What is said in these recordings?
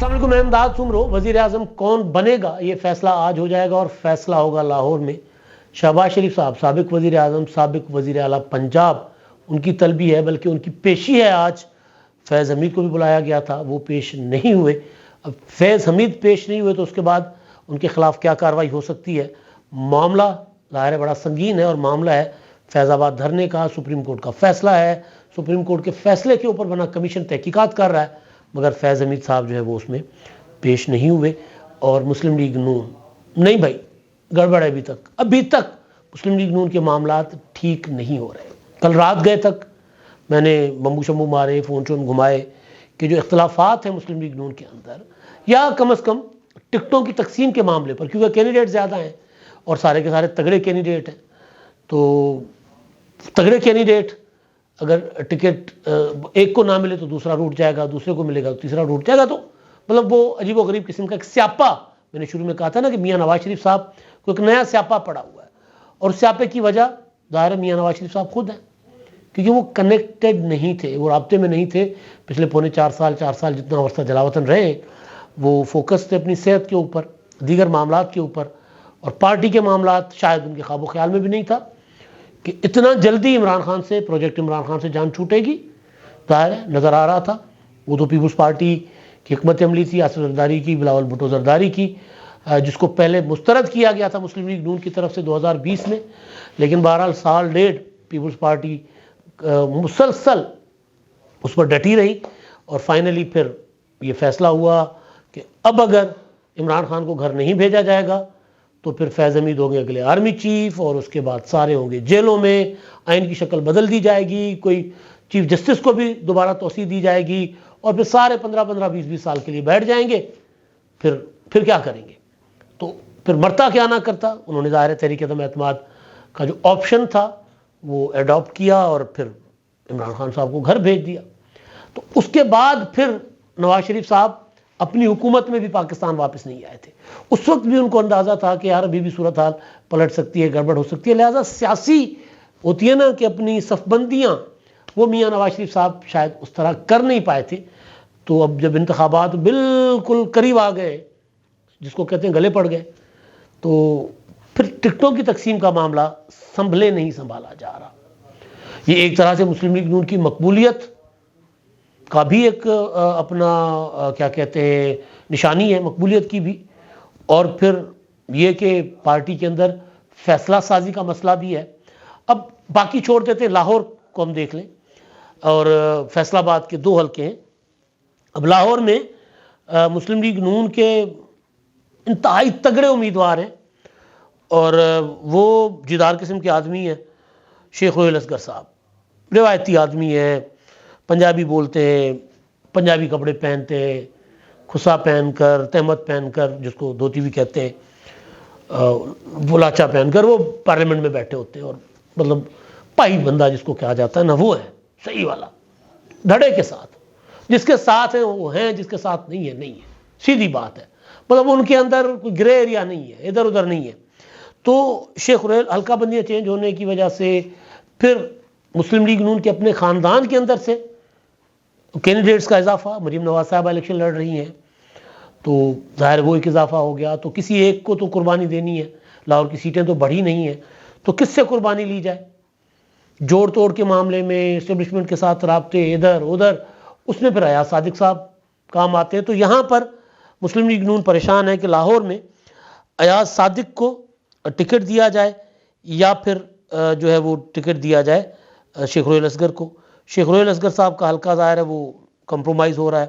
السلام علیکم، میں امداد سمرو۔ وزیر اعظم کون بنے گا یہ فیصلہ آج ہو جائے گا، اور فیصلہ ہوگا لاہور میں۔ شہباز شریف صاحب سابق وزیر اعظم، سابق وزیر اعلیٰ پنجاب، ان کی طلبی ہے، بلکہ ان کی پیشی ہے آج۔ فیض حمید کو بھی بلایا گیا تھا، وہ پیش نہیں ہوئے۔ اب فیض حمید پیش نہیں ہوئے تو اس کے بعد ان کے خلاف کیا کارروائی ہو سکتی ہے؟ معاملہ ظاہر ہے بڑا سنگین ہے، اور معاملہ ہے فیض آباد دھرنے کا۔ سپریم کورٹ کا فیصلہ ہے، سپریم کورٹ کے فیصلے کے اوپر بنا کمیشن تحقیقات کر رہا ہے، مگر فیض حمید صاحب جو ہے وہ اس میں پیش نہیں ہوئے۔ اور مسلم لیگ نون نہیں بھائی، گڑبڑ ہے ابھی تک مسلم لیگ نون کے معاملات ٹھیک نہیں ہو رہے۔ کل رات گئے تک میں نے بمبو شمبو مارے، فون شون گھمائے کہ جو اختلافات ہیں مسلم لیگ نون کے اندر، یا کم از کم ٹکٹوں کی تقسیم کے معاملے پر، کیونکہ کینڈیڈیٹ زیادہ ہیں اور سارے کے سارے تگڑے کینڈیڈیٹ ہیں، تو تگڑے کینڈیڈیٹ اگر ٹکٹ ایک کو نہ ملے تو دوسرا روٹ جائے گا، دوسرے کو ملے گا تو تیسرا روٹ جائے گا، تو مطلب وہ عجیب و غریب قسم کا ایک سیاپا، میں نے شروع میں کہا تھا نا کہ میاں نواز شریف صاحب کو ایک نیا سیاپا پڑا ہوا ہے، اور سیاپے کی وجہ ظاہر میاں نواز شریف صاحب خود ہیں، کیونکہ وہ کنیکٹڈ نہیں تھے، وہ رابطے میں نہیں تھے پچھلے پونے 4 سال جتنا عرصہ جلاوطن رہے، وہ فوکس تھے اپنی صحت کے اوپر، دیگر معاملات کے اوپر، اور پارٹی کے معاملات شاید ان کے خواب و خیال میں بھی نہیں تھا کہ اتنا جلدی عمران خان سے، پروجیکٹ عمران خان سے جان چھوٹے گی۔ ظاہر ہے نظر آ رہا تھا، وہ تو پیپلز پارٹی کی حکمت عملی تھی آصف زرداری کی، بلاول بھٹو زرداری کی، جس کو پہلے مسترد کیا گیا تھا مسلم لیگ نون کی طرف سے 2020 میں، لیکن بہرحال سال ڈیڑھ پیپلز پارٹی مسلسل اس پر ڈٹی رہی، اور فائنلی پھر یہ فیصلہ ہوا کہ اب اگر عمران خان کو گھر نہیں بھیجا جائے گا تو پھر فیض حمید ہوں گے اگلے آرمی چیف، اور اس کے بعد سارے ہوں گے جیلوں میں، آئین کی شکل بدل دی جائے گی، کوئی چیف جسٹس کو بھی دوبارہ توسیع دی جائے گی، اور پھر سارے 15 20 سال کے لیے بیٹھ جائیں گے۔ پھر کیا کریں گے؟ تو پھر مرتا کیا نہ کرتا، انہوں نے ظاہر تحریک عدم اعتماد کا جو آپشن تھا وہ ایڈاپٹ کیا، اور پھر عمران خان صاحب کو گھر بھیج دیا۔ تو اس کے بعد پھر نواز شریف صاحب اپنی حکومت میں بھی پاکستان واپس نہیں آئے تھے۔ اس وقت بھی ان کو اندازہ تھا کہ یار ابھی بھی صورتحال پلٹ سکتی ہے، گڑبڑ ہو سکتی ہے، لہٰذا سیاسی ہوتی ہے نا کہ اپنی صف بندیاں، وہ میاں نواز شریف صاحب شاید اس طرح کر نہیں پائے تھے۔ تو اب جب انتخابات بالکل قریب آ گئے، جس کو کہتے ہیں گلے پڑ گئے، تو پھر ٹکٹوں کی تقسیم کا معاملہ نہیں سنبھالا جا رہا۔ یہ ایک طرح سے مسلم لیگ نون کی مقبولیت کا بھی ایک اپنا کیا کہتے ہیں نشانی ہے، مقبولیت کی بھی، اور پھر یہ کہ پارٹی کے اندر فیصلہ سازی کا مسئلہ بھی ہے۔ اب باقی چھوڑ دیتے ہیں، لاہور کو ہم دیکھ لیں، اور فیصل آباد کے 2 حلقے ہیں۔ اب لاہور میں مسلم لیگ نون کے انتہائی تگڑے امیدوار ہیں، اور وہ جدار قسم کے آدمی ہیں، شیخ رویل اصغر صاحب، روایتی آدمی ہیں، پنجابی بولتے ہیں، پنجابی کپڑے پہنتے ہیں، کھسا پہن کر، تہمت پہن کر، جس کو دھوتی بھی کہتے ہیں، وہ لاچا پہن کر وہ پارلیمنٹ میں بیٹھے ہوتے ہیں، اور مطلب پائی بندہ جس کو کہا جاتا ہے نا، وہ ہے صحیح والا، دھڑے کے ساتھ، جس کے ساتھ ہیں وہ ہیں، جس کے ساتھ نہیں ہے نہیں ہے، سیدھی بات ہے، مطلب ان کے اندر کوئی گرے ایریا نہیں ہے، ادھر ادھر نہیں ہے۔ تو شیخ رویل حلقہ بندیاں چینج ہونے کی وجہ سے پھر مسلم لیگ نون کے اپنے خاندان کے اندر سے کینڈیڈیٹس کا اضافہ، مریم نواز صاحبہ الیکشن لڑ رہی ہیں، تو ظاہر وہ ایک اضافہ ہو گیا، تو کسی ایک کو تو قربانی دینی ہے، لاہور کی سیٹیں تو بڑھی نہیں ہیں، تو کس سے قربانی لی جائے؟ جوڑ توڑ کے معاملے میں، اسٹیبلشمنٹ کے ساتھ رابطے ادھر ادھر، اس میں پھر ایاز صادق صاحب کام آتے ہیں۔ تو یہاں پر مسلم لیگ نون پریشان ہے کہ لاہور میں ایاز صادق کو ٹکٹ دیا جائے، یا پھر جو ہے وہ ٹکٹ دیا جائے شیخ رویل اصغر کو۔ شیخ رویل اصغر صاحب کا حلقہ ظاہر ہے وہ کمپرومائز ہو رہا ہے،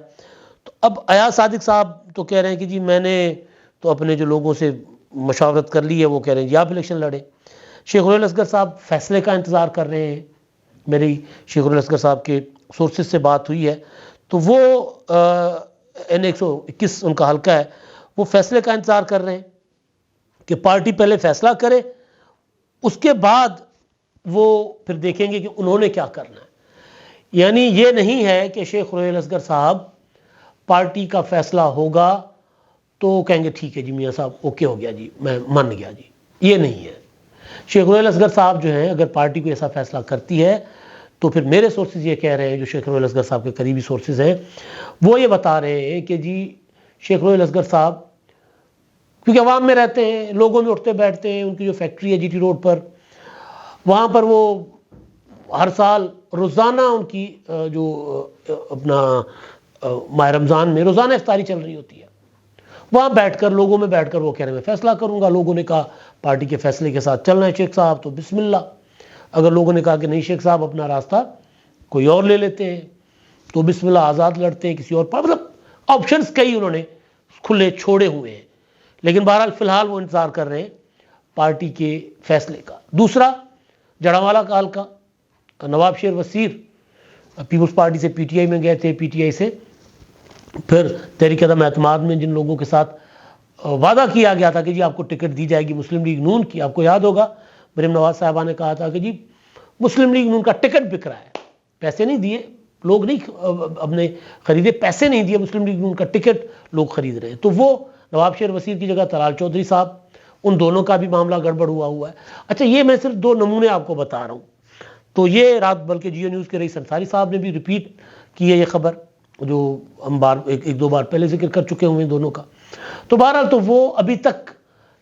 تو اب ایاز صادق صاحب تو کہہ رہے ہیں کہ جی میں نے تو اپنے جو لوگوں سے مشاورت کر لی ہے، وہ کہہ رہے ہیں جی آپ الیکشن لڑیں۔ شیخ رویل اصغر صاحب فیصلے کا انتظار کر رہے ہیں، میری شیخ رویل اصغر صاحب کے سورسز سے بات ہوئی ہے، تو وہ N121 ان کا حلقہ ہے، وہ فیصلے کا انتظار کر رہے ہیں کہ پارٹی پہلے فیصلہ کرے، اس کے بعد وہ پھر دیکھیں گے کہ انہوں نے کیا کرنا ہے۔ یعنی یہ نہیں ہے کہ شیخ رویل اصغر صاحب پارٹی کا فیصلہ ہوگا تو کہیں گے ٹھیک ہے جی میاں صاحب اوکے ہو گیا جی میں مان گیا جی، یہ نہیں ہے۔ شیخ رویل اصغر صاحب جو ہیں اگر پارٹی کو ایسا فیصلہ کرتی ہے تو پھر میرے سورسز یہ کہہ رہے ہیں، جو شیخ رویل اصغر صاحب کے قریبی سورسز ہیں، وہ یہ بتا رہے ہیں کہ جی شیخ رویل اصغر صاحب، کیونکہ عوام میں رہتے ہیں، لوگوں میں اٹھتے بیٹھتے ہیں، ان کی جو فیکٹری ہے جی ٹی روڈ پر، وہاں پر وہ ہر سال روزانہ ان کی جو اپنا ماہ رمضان میں روزانہ افطاری چل رہی ہوتی ہے، وہاں بیٹھ کر لوگوں میں بیٹھ کر وہ کہہ رہے ہیں میں فیصلہ کروں گا. لوگوں نے کہا پارٹی کے فیصلے کے ساتھ چلنا ہے شیخ صاحب تو بسم اللہ. اگر لوگوں نے کہا کہ نہیں شیخ صاحب اپنا راستہ کوئی اور لے لیتے ہیں تو بسم اللہ آزاد لڑتے ہیں کسی اور پر. مطلب آپشنز کئی انہوں نے کھلے چھوڑے ہوئے ہیں. لیکن بہرحال فی الحال وہ انتظار کر رہے ہیں پارٹی کے فیصلے کا. دوسرا جڑاوالا کا حلقہ، نواب شیر وسیر پیپلز پارٹی سے پی ٹی آئی میں گئے تھے، پی ٹی آئی سے پھر تحریک عدم اعتماد میں جن لوگوں کے ساتھ وعدہ کیا گیا تھا کہ جی آپ کو ٹکٹ دی جائے گی مسلم لیگ نون کی. آپ کو یاد ہوگا مریم نواز صاحبہ نے کہا تھا کہ جی مسلم لیگ نون کا ٹکٹ بک رہا ہے، پیسے نہیں دیے لوگ، نہیں اپنے خریدے، پیسے نہیں دیے، مسلم لیگ نون کا ٹکٹ لوگ خرید رہے ہیں. تو وہ نواب شیر وسیر کی جگہ طلال چودھری صاحب، ان دونوں کا بھی معاملہ گڑبڑ ہوا ہے. اچھا یہ میں صرف دو نمونے آپ کو بتا رہا ہوں. تو یہ رات بلکہ جیو نیوز کے رئیس انصاری صاحب نے بھی ریپیٹ کی ہے یہ خبر جو ہم ایک دو بار پہلے ذکر کر چکے ہوئے ہیں دونوں کا. تو بہرحال تو وہ ابھی تک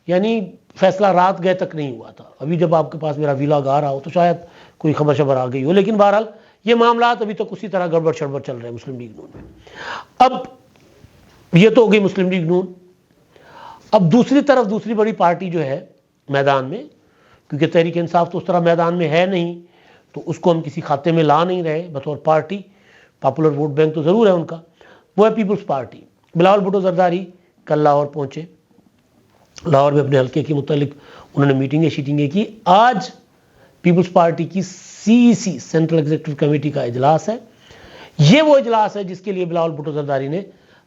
یعنی فیصلہ رات گئے تک نہیں ہوا تھا. ابھی جب آپ کے پاس میرا ویلاگ آ رہا ہو تو شاید کوئی خبر شبر آ گئی ہو، لیکن بہرحال یہ معاملات ابھی تک اسی طرح گڑبڑ شڑبڑ چل رہے ہیں مسلم لیگ نون میں. اب یہ تو ہو گئی مسلم لیگ نون. اب دوسری طرف دوسری بڑی پارٹی جو ہے میدان میں، کیونکہ تحریک انصاف تو اس طرح میدان میں ہے نہیں تو اس کو ہم کسی کھاتے میں لا نہیں رہے بطور پارٹی، پاپولر ووٹ بینک تو ضرور ہے ان کا، وہ ہے پیپلز پارٹی. بلاول بھٹو زرداری کل لاہور پہنچے، لاہور میں اپنے حلقے کے متعلق انہوں نے میٹنگیں کی. آج پیپلز پارٹی کی CEC سینٹرل ایگزیکٹو کمیٹی کا اجلاس ہے. یہ وہ اجلاس ہے جس کے لیے بلاول بھٹو زرداری نے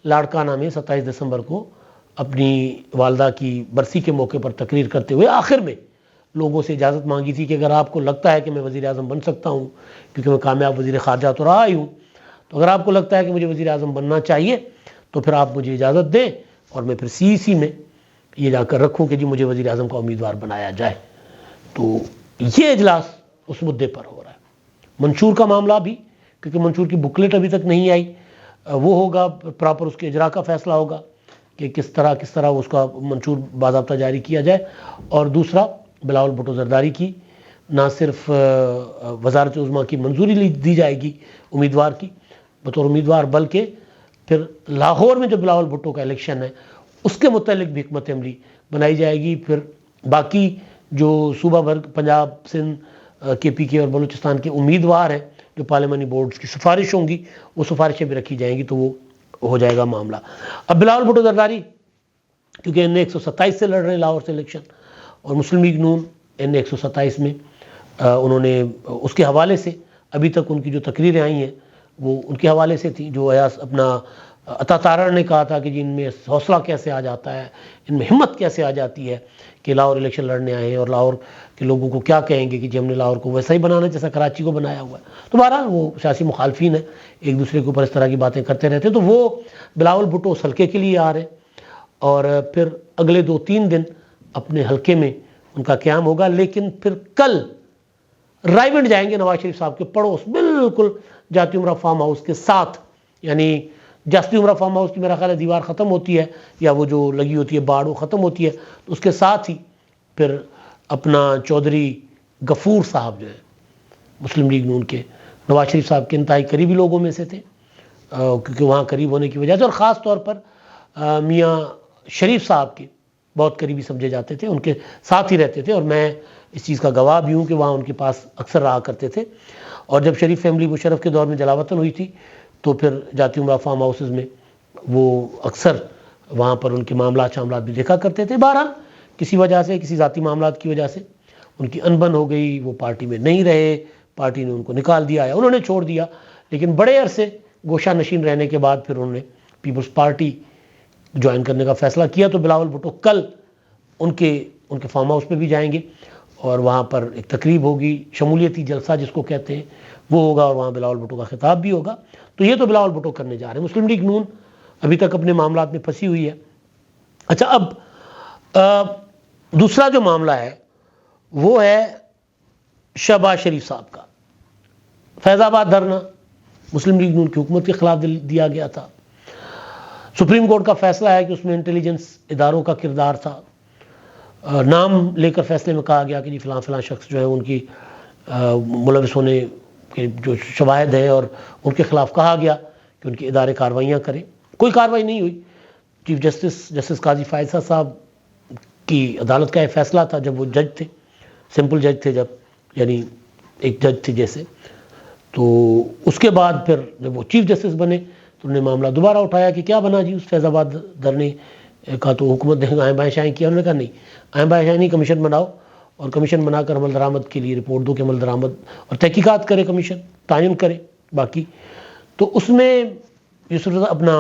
لاڑکانہ میں 27 دسمبر کو اپنی والدہ کی برسی کے موقع پر تقریر کرتے ہوئے آخر میں لوگوں سے اجازت مانگی تھی کہ اگر آپ کو لگتا ہے کہ میں وزیر اعظم بن سکتا ہوں، کیونکہ میں کامیاب وزیر خارجہ تو رہا ہی ہوں، تو اگر آپ کو لگتا ہے کہ مجھے وزیر اعظم بننا چاہیے تو پھر آپ مجھے اجازت دیں اور میں پھر CEC میں یہ جا کر رکھوں کہ جی مجھے وزیر اعظم کا امیدوار بنایا جائے. تو یہ اجلاس اس مدعے پر ہو رہا ہے. منشور کا معاملہ بھی، کیونکہ منشور کی بکلیٹ ابھی تک نہیں آئی، وہ ہوگا پراپر، اس کے اجرا کا فیصلہ ہوگا کہ کس طرح اس کا منشور باضابطہ جاری کیا جائے. اور دوسرا بلاول بھٹو زرداری کی نہ صرف وزارت عظمیٰ کی منظوری دی جائے گی امیدوار کی بطور امیدوار، بلکہ پھر لاہور میں جو بلاول بھٹو کا الیکشن ہے اس کے متعلق بھی حکمت عملی بنائی جائے گی. پھر باقی جو صوبہ بھر پنجاب، سندھ، KPK اور بلوچستان کے امیدوار ہیں جو پارلیمانی بورڈز کی سفارش ہوں گی، وہ سفارشیں بھی رکھی جائیں گی، تو وہ ہو جائے گا معاملہ. اب بلاول بھٹو زرداری کیونکہ ان 127 سے لڑ رہے ہیں لاہور سے الیکشن، اور مسلم لیگ نون ان 127 میں انہوں نے اس کے حوالے سے ابھی تک ان کی جو تقریریں آئی ہیں وہ ان کے حوالے سے تھیں. جو ایاز اپنا عطا تارڑ نے کہا تھا کہ جی ان میں حوصلہ کیسے آ جاتا ہے، ان میں ہمت کیسے آ جاتی ہے کہ لاہور الیکشن لڑنے آئے ہیں اور لاہور کے لوگوں کو کیا کہیں گے کہ جی ہم نے لاہور کو ویسا ہی بنانا جیسا کراچی کو بنایا ہوا ہے. تو بہرحال وہ سیاسی مخالفین ہیں، ایک دوسرے کے اوپر اس طرح کی باتیں کرتے رہتے ہیں. تو وہ بلاول بھٹو اس حلقے کے لیے آ رہے ہیں اور پھر اگلے 2-3 دن اپنے حلقے میں ان کا قیام ہوگا. لیکن پھر کل رائے گنج جائیں گے نواز شریف صاحب کے پڑوس، بالکل جاتی عمرہ فارم ہاؤس کے ساتھ، یعنی جاتی عمرہ فارم ہاؤس کی میرا خیال ہے دیوار ختم ہوتی ہے یا وہ جو لگی ہوتی ہے باڑ وہ ختم ہوتی ہے، تو اس کے ساتھ ہی پھر اپنا چودھری غفور صاحب جو ہے مسلم لیگ نون کے نواز شریف صاحب کے انتہائی قریبی لوگوں میں سے تھے، کیونکہ وہاں قریب ہونے کی وجہ سے، اور خاص طور پر میاں شریف صاحب کے بہت قریبی سمجھے جاتے تھے، ان کے ساتھ ہی رہتے تھے، اور میں اس چیز کا گواہ بھی ہوں کہ وہاں ان کے پاس اکثر رہا کرتے تھے. اور جب شریف فیملی مشرف کے دور میں جلاوطن ہوئی تھی تو پھر جاتی عمرہ فارم ہاؤسز میں وہ اکثر وہاں پر ان کے معاملات بھی دیکھا کرتے تھے. بہرحال کسی وجہ سے، کسی ذاتی معاملات کی وجہ سے ان کی انبن ہو گئی، وہ پارٹی میں نہیں رہے، پارٹی نے ان کو نکال دیا یا انہوں نے چھوڑ دیا. لیکن بڑے عرصے گوشہ نشین رہنے کے بعد پھر انہوں نے پیپلز پارٹی جوائن کرنے کا فیصلہ کیا. تو بلاول بھٹو کل ان کے فارم ہاؤس پہ بھی جائیں گے اور وہاں پر ایک تقریب ہوگی، شمولیتی جلسہ جس کو کہتے ہیں وہ ہوگا، اور وہاں بلاول بھٹو کا خطاب بھی ہوگا. تو یہ تو بلاول بھٹو کرنے جا رہے ہیں. مسلم لیگ نون ابھی تک اپنے معاملات میں پھنسی ہوئی ہے. اچھا اب دوسرا جو معاملہ ہے وہ ہے شہباز شریف صاحب کا. فیض آباد دھرنا مسلم لیگ نون کی حکومت کے خلاف دیا گیا تھا. سپریم کورٹ کا فیصلہ ہے کہ اس میں انٹیلیجنس اداروں کا کردار تھا. نام لے کر فیصلے میں کہا گیا کہ جی فلاں فلاں شخص جو ہے ان کی ملوث ہونے کے جو شواہد ہیں اور ان کے خلاف کہا گیا کہ ان کے ادارے کارروائیاں کریں. کوئی کارروائی نہیں ہوئی. چیف جسٹس قاضی فائز صاحب کی عدالت کا یہ فیصلہ تھا جب وہ جج تھے, سمپل جج تھے جب, یعنی ایک جج تھے جیسے. تو اس کے بعد پھر جب وہ چیف جسٹس بنے تو انہوں نے معاملہ دوبارہ اٹھایا کہ کیا بنا جی اس فیض آباد دھرنے کا, تو حکومت نے آئیں بائیں شائیں کیا. انہوں نے کہا نہیں, آئیں بائیں شائیں نہیں, کمیشن بناؤ اور کمیشن بنا کر عمل درآمد کے لیے رپورٹ دو کہ عمل درآمد اور تحقیقات کرے, کمیشن تعین کرے. باقی تو اس میں یوسف اپنا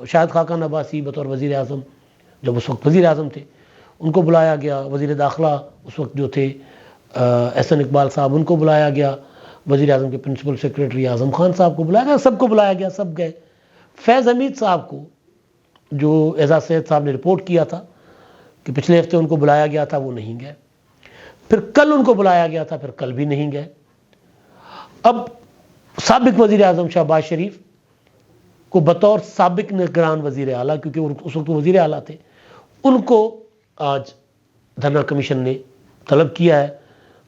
شاہد خاقان عباسی بطور وزیر اعظم, جب اس وقت وزیر اعظم تھے, ان کو بلایا گیا. وزیر داخلہ اس وقت جو تھے احسن اقبال صاحب, ان کو بلایا گیا. وزیر اعظم کے پرنسپل سیکریٹری اعظم خان صاحب کو بلایا گیا. سب کو بلایا گیا, سب گئے. فیض حمید صاحب کو جو اعزاز سید صاحب نے رپورٹ کیا تھا کہ پچھلے ہفتے ان کو بلایا گیا تھا, وہ نہیں گئے. پھر کل ان کو بلایا گیا تھا, پھر کل بھی نہیں گئے. اب سابق وزیر اعظم شہباز شریف کو بطور سابق نگران وزیر اعلیٰ, کیونکہ اس وقت وزیر اعلیٰ تھے, ان کو آج دھرنا کمیشن نے طلب کیا ہے.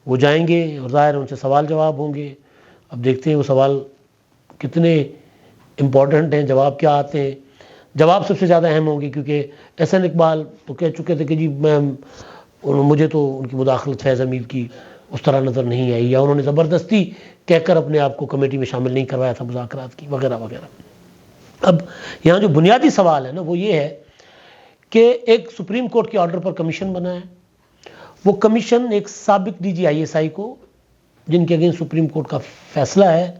وہ جائیں گے اور ظاہر ہے ان سے سوال جواب ہوں گے. اب دیکھتے ہیں وہ سوال کتنے امپورٹنٹ ہیں, جواب کیا آتے ہیں. جواب سب سے زیادہ اہم ہوں گے کیونکہ احسن اقبال تو کہہ چکے تھے کہ جی مجھے تو ان کی مداخلت فیض حمید کی اس طرح نظر نہیں آئی, یا انہوں نے زبردستی کہہ کر اپنے آپ کو کمیٹی میں شامل نہیں کروایا تھا مذاکرات کی, وغیرہ وغیرہ. اب یہاں جو بنیادی سوال ہے نا وہ یہ ہے کہ ایک سپریم کورٹ کے آرڈر پر کمیشن بنا ہے. وہ کمیشن ایک سابق D G I S I کو, جن کے اگینسٹ سپریم کورٹ کا فیصلہ ہے,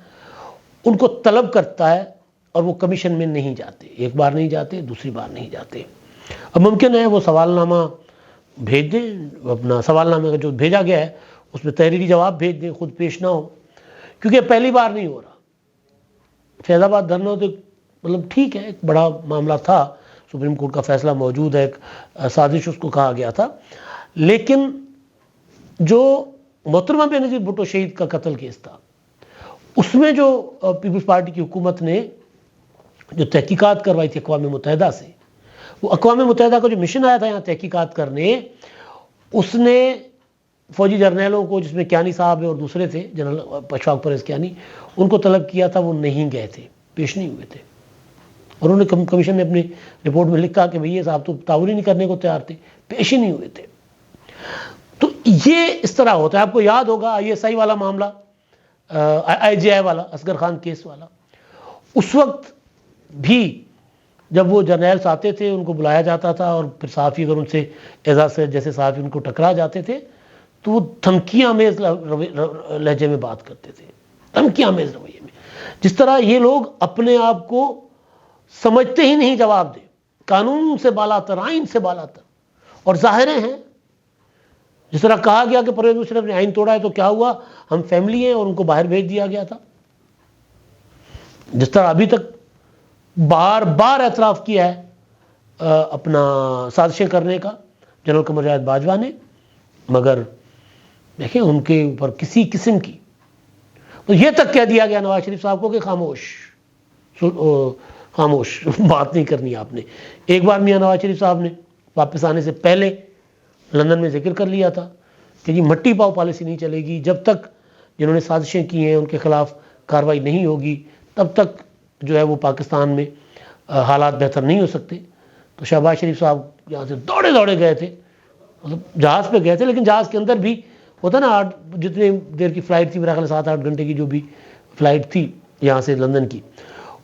ان کو طلب کرتا ہے اور وہ کمیشن میں نہیں جاتے. ایک بار نہیں جاتے, دوسری بار نہیں جاتے. اب ممکن ہے وہ سوال نامہ بھیج دیں, اپنا سوال نامے کا جو بھیجا گیا ہے اس میں تحریری جواب بھیج دیں, خود پیش نہ ہو, کیونکہ پہلی بار نہیں ہو رہا. فیض آباد دھرنا تو مطلب ٹھیک ہے, ایک بڑا معاملہ تھا, سپریم کورٹ کا فیصلہ موجود ہے, ایک سازش اس کو کہا گیا تھا. لیکن جو محترمہ بینظیر بھٹو شہید کا قتل کیس تھا, اس میں جو پیپلز پارٹی کی حکومت نے جو تحقیقات کروائی تھی اقوام متحدہ سے, وہ اقوام متحدہ کا جو مشن آیا تھا یہاں تحقیقات کرنے, اس نے فوجی جرنیلوں کو, جس میں کیانی صاحب اور دوسرے تھے, جنرل اشفاق پرویز کیانی, ان کو طلب کیا تھا. وہ نہیں گئے تھے, پیش نہیں ہوئے تھے. اور انہوں نے کمیشن نے اپنی رپورٹ میں لکھا کہ بھئی یہ صاحب تو تعاون ہی نہیں کرنے کو تیار تھے, پیش ہی نہیں ہوئے تھے. تو یہ اس طرح ہوتا ہے. آپ کو یاد ہوگا آئی ایس آئی والا معاملہ, آئی جے آئی والا, اصغر خان کیس والا, اس وقت بھی جب وہ جرنیلز آتے تھے ان کو بلایا جاتا تھا, اور پھر صحافی اگر ان سے اعزاز سے جیسے صحافی ان کو ٹکرا جاتے تھے تو وہ دھمکیاں میز لہجے میں بات کرتے تھے, دھمکیاں میز رویے میں. جس طرح یہ لوگ اپنے آپ کو سمجھتے ہی نہیں جواب دے, قانون سے بالا تر, آئین سے بالا تر, اور ظاہریں ہیں. جس طرح کہا گیا کہ پرویز مشرف نے آئین توڑا ہے تو کیا ہوا, ہم فیملی ہیں, اور ان کو باہر بھیج دیا گیا تھا. جس طرح ابھی تک بار بار اعتراف کیا ہے اپنا سازشیں کرنے کا جنرل قمر جاوید باجوہ نے, مگر دیکھیں ان کے اوپر کسی قسم کی, تو یہ تک کہہ دیا گیا نواز شریف صاحب کو کہ خاموش خاموش, بات نہیں کرنی آپ نے. ایک بار میاں نواز شریف صاحب نے واپس آنے سے پہلے لندن میں ذکر کر لیا تھا کہ جی مٹی پاؤ پالیسی نہیں چلے گی, جب تک جنہوں نے سازشیں کی ہیں ان کے خلاف کارروائی نہیں ہوگی تب تک جو ہے وہ پاکستان میں حالات بہتر نہیں ہو سکتے. تو شہباز شریف صاحب یہاں سے دوڑے دوڑے گئے تھے, مطلب جہاز پہ گئے تھے, لیکن جہاز کے اندر بھی ہوتا نا, جتنے دیر کی فلائٹ تھی, میرا خیال 7-8 گھنٹے کی جو بھی فلائٹ تھی یہاں سے لندن کی,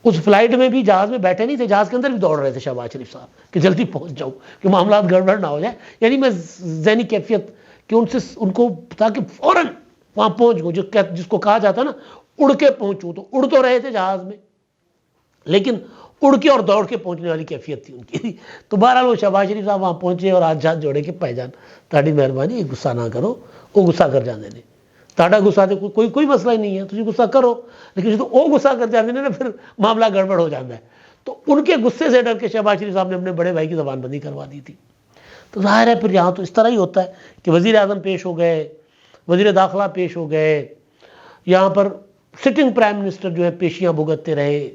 اس فلائٹ میں بھی جہاز میں بیٹھے نہیں تھے, جہاز کے اندر بھی دوڑ رہے تھے شہباز شریف صاحب کہ جلدی پہنچ جاؤ کہ معاملات گڑبڑ نہ ہو جائے. یعنی میں ذہنی کیفیت کہ ان کو تاکہ فوراً وہاں پہنچ گو, جس کو کہا جاتا نا اڑ کے پہنچو, تو اڑ تو رہے تھے جہاز میں, لیکن اڑ کے اور دوڑ کے پہنچنے والی کیفیت تھی ان کی. تو بہرحال وہ شہباز شریف صاحب وہاں پہنچے اور آج ہاتھ جوڑے کہ پائی جان تاڑی مہربانی, غصہ نہ کرو, وہ غصہ کر جانے نے, تاڑا غصہ دے کوئی مسئلہ ہی نہیں ہے, تجھے غصہ کرو, لیکن جو وہ غصہ کر جانے نے پھر معاملہ گڑبڑ ہو جاتا ہے. تو ان کے غصے سے ڈر کے شہباز شریف صاحب نے اپنے بڑے بھائی کی زبان بندی کروا دی تھی. تو ظاہر ہے پھر یہاں تو اس طرح ہی ہوتا ہے کہ وزیر اعظم پیش ہو گئے, وزیر داخلہ پیش ہو گئے, یہاں پر سٹنگ پرائم منسٹر جو ہے پیشیاں بھگتتے رہے,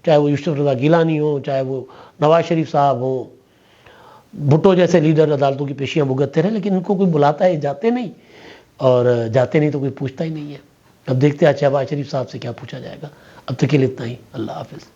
چاہے وہ یوسف رضا گیلانی ہوں، چاہے وہ نواز شریف صاحب ہوں، بھٹو جیسے لیڈر عدالتوں کی پیشیاں بھگتتے رہے، لیکن ان کو کوئی بلاتا ہے جاتے نہیں، اور جاتے نہیں تو کوئی پوچھتا ہی نہیں ہے۔ اب دیکھتے ہیں شہباز شریف صاحب سے کیا پوچھا جائے گا۔ اب تک کے لیے اتنا ہی، اللہ حافظ۔